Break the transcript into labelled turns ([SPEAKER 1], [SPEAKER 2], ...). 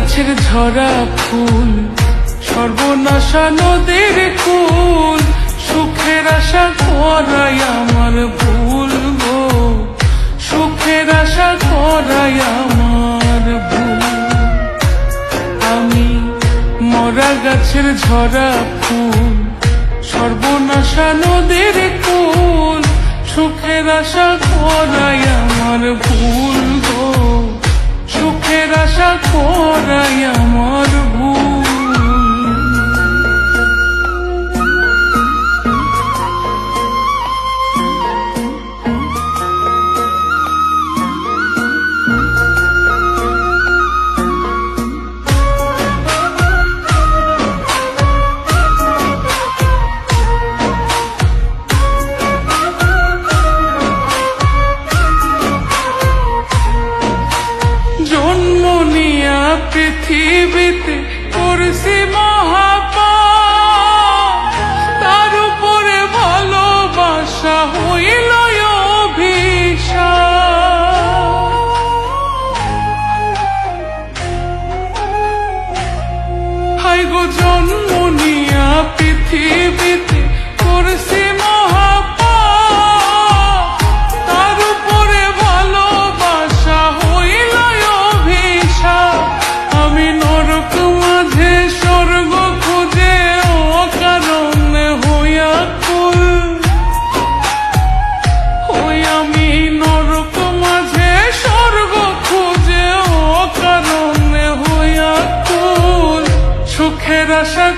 [SPEAKER 1] গাছের ঝরা ফুল, সর্বনাশা নদীর কুল, সুখের আশা করাই আমার ভুল গো, সুখের আশা করাই আমার ভুল। আমি মরা গাছের ঝরা ফুল, সর্বনাশা নদীর কুল, সুখের আশা করাই আমার ভুল গো, সুখের আশা করাই আমার ভুল। জন্ম নিয়া পৃথিবীতে করছি মহাপাপ, তার উপরে ভালোবাসা হইল অভিশাপ। হাই গো জন্ম নিয়া পৃথিবীতে করছি মহাপাপ, তার উপরে ভালোবাসা হইল অভিশাপ। আমি নরক মাঝে স্বর্গ খুঁজে অকারণে হইয়া কুল, ওই আমি নরক মাঝে স্বর্গ খুঁজে অকারণে হইয়া কুল, সুখের আশা